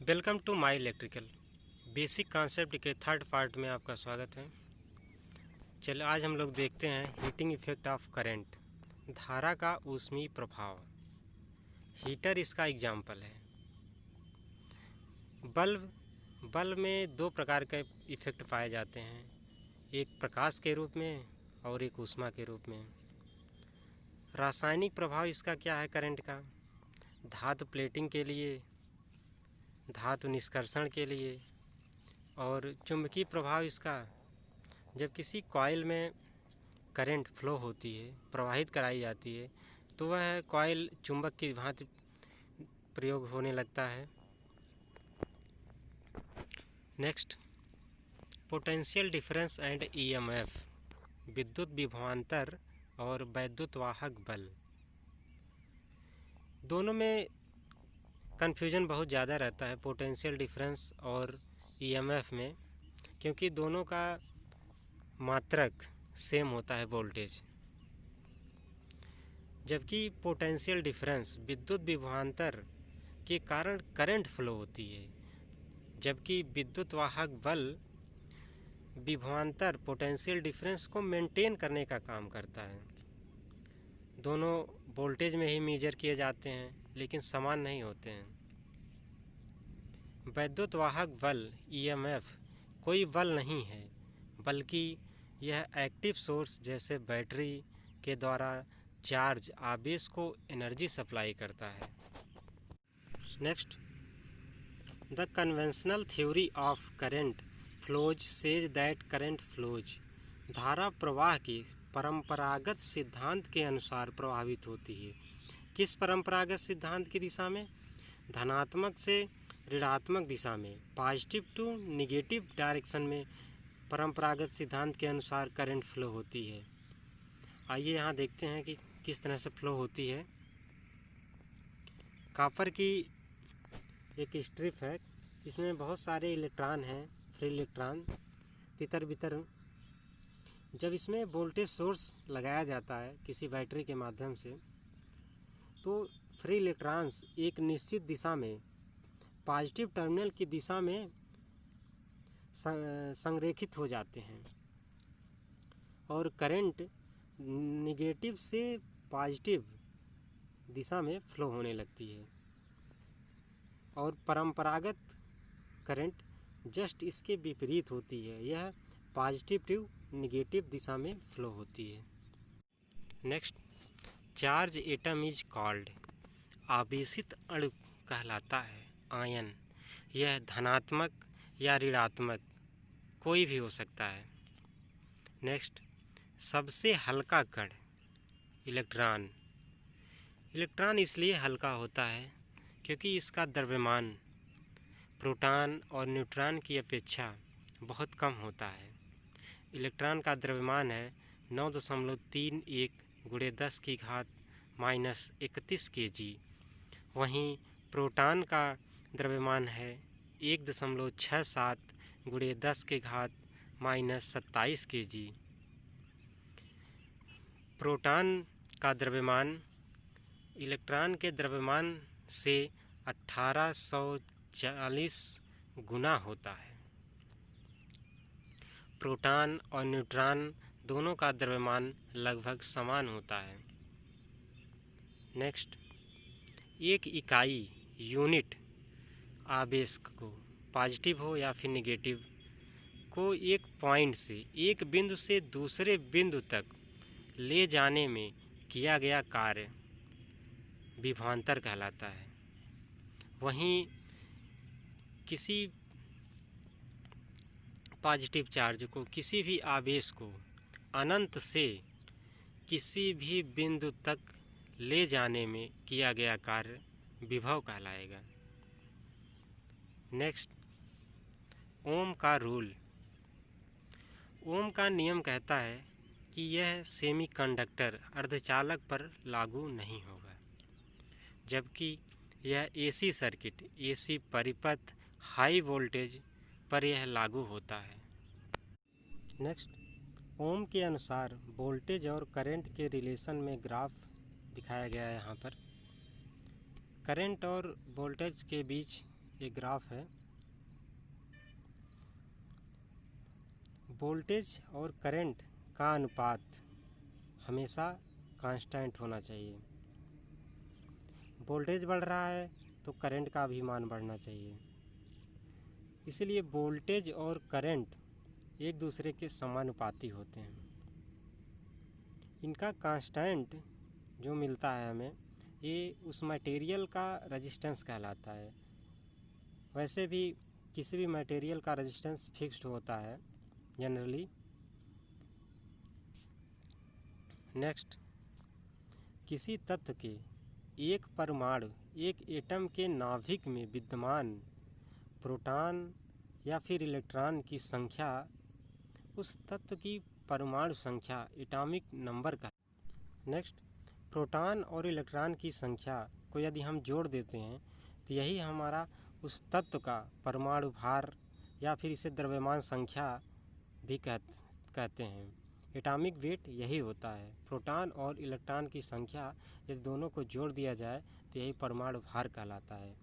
Welcome to my electrical basic concept के third part में आपका स्वागत है। चलो आज हम लोग देखते हैं हीटिंग इफेक्ट ऑफ करंट, धारा का ऊष्मीय प्रभाव। हीटर इसका एग्जाम्पल है। बल्ब में दो प्रकार के इफेक्ट पाए जाते हैं, एक प्रकाश के रूप में और एक ऊष्मा के रूप में। रासायनिक प्रभाव इसका क्या है करंट का? धातु प्लेटिंग के लिए, धातु निष्कर्षण के लिए। और चुंबकीय प्रभाव इसका, जब किसी कॉइल में करंट फ्लो होती है, प्रवाहित कराई जाती है, तो वह कॉइल चुंबक की भांति प्रयोग होने लगता है। Next, potential difference and EMF, विद्युत विभवांतर और वैद्युत वाहक बल। दोनों में कन्फ्यूजन बहुत ज़्यादा रहता है, पोटेंशियल डिफरेंस और ईएमएफ में, क्योंकि दोनों का मात्रक सेम होता है वोल्टेज। जबकि पोटेंशियल डिफरेंस विद्युत विभवांतर के कारण करंट फ्लो होती है, जबकि विद्युत वाहक बल विभवांतर पोटेंशियल डिफरेंस को मेंटेन करने का काम करता है। दोनों वोल्टेज में ही मेजर किए जाते हैं, लेकिन समान नहीं होते हैं। वैद्युत वाहक बल ईएमएफ कोई बल नहीं है, बल्कि यह एक्टिव सोर्स जैसे बैटरी के द्वारा चार्ज आवेश को एनर्जी सप्लाई करता है। Next, the conventional theory of current flows says that current flows, धारा प्रवाह के परंपरागत सिद्धांत के अनुसार प्रभावित होती है। किस परंपरागत सिद्धांत की दिशा में? धनात्मक से ऋणात्मक दिशा में, पॉजिटिव टू निगेटिव डायरेक्शन में परंपरागत सिद्धांत के अनुसार करंट फ्लो होती है। आइए यहाँ देखते हैं कि किस तरह से फ्लो होती है। कॉपर की एक स्ट्रिप है, इसमें बहुत सारे इलेक्ट्रॉन हैं, फ्री इलेक्ट्रॉन तितर बितर। जब इसमें वोल्टेज सोर्स लगाया जाता है किसी बैटरी के माध्यम से, तो फ्री इलेक्ट्रॉन्स एक निश्चित दिशा में पॉजिटिव टर्मिनल की दिशा में संरेखित हो जाते हैं और करंट निगेटिव से पॉजिटिव दिशा में फ्लो होने लगती है। और परंपरागत करंट जस्ट इसके विपरीत होती है, यह पॉजिटिव टू निगेटिव दिशा में फ्लो होती है। Next, charge atom is called, आवेशित अणु कहलाता है आयन। यह धनात्मक या ऋणात्मक कोई भी हो सकता है। नेक्स्ट, सबसे हल्का कण इलेक्ट्रॉन। इलेक्ट्रॉन इसलिए हल्का होता है क्योंकि इसका द्रव्यमान प्रोटॉन और न्यूट्रॉन की अपेक्षा बहुत कम होता है। इलेक्ट्रॉन का द्रव्यमान है 9.31 × 10⁻⁻31 kg। वहीं प्रोटॉन का द्रव्यमान है 1.67 × 10⁻⁻27 kg। प्रोटॉन का द्रव्यमान इलेक्ट्रॉन के द्रव्यमान से 1840 गुना होता है। प्रोटॉन और न्यूट्रॉन दोनों का द्रव्यमान लगभग समान होता है। नेक्स्ट, एक इकाई यूनिट आवेश को, पॉजिटिव हो या फिर निगेटिव, को एक पॉइंट से, एक बिंदु से दूसरे बिंदु तक ले जाने में किया गया कार्य विभवांतर कहलाता है। वहीं किसी पॉजिटिव चार्ज को, किसी भी आवेश को अनंत से किसी भी बिंदु तक ले जाने में किया गया कार्य विभव कहलाएगा। नेक्स्ट, ओम का रूल। ओम का नियम कहता है कि यह सेमीकंडक्टर अर्धचालक पर लागू नहीं होगा, जबकि यह एसी सर्किट, एसी परिपथ, हाई वोल्टेज पर यह लागू होता है। नेक्स्ट, ओम के अनुसार वोल्टेज और करंट के रिलेशन में ग्राफ दिखाया गया है। यहाँ पर करंट और वोल्टेज के बीच एक ग्राफ है। वोल्टेज और करंट का अनुपात हमेशा कांस्टेंट होना चाहिए। वोल्टेज बढ़ रहा है तो करंट का भी मान बढ़ना चाहिए। इसलिए वोल्टेज और करंट एक दूसरे के समानुपाती होते हैं। इनका कांस्टेंट जो मिलता है हमें, ये उस मटेरियल का रेजिस्टेंस कहलाता है। वैसे भी किसी भी मटेरियल का रेजिस्टेंस फिक्स्ड होता है जनरली। नेक्स्ट, किसी तत्व के एक परमाणु एक एटम के नाभिक में विद्यमान प्रोटॉन या फिर इलेक्ट्रॉन की संख्या उस तत्व की परमाणु संख्या एटॉमिक नंबर का। नेक्स्ट, प्रोटॉन और इलेक्ट्रॉन की संख्या को यदि हम जोड़ देते हैं तो यही हमारा उस तत्व का परमाणु भार या फिर इसे द्रव्यमान संख्या भी कहते हैं। एटॉमिक वेट यही होता है। प्रोटॉन और इलेक्ट्रॉन की संख्या यदि दोनों को जोड़ दिया जाए तो यही परमाणु भार कहलाता है।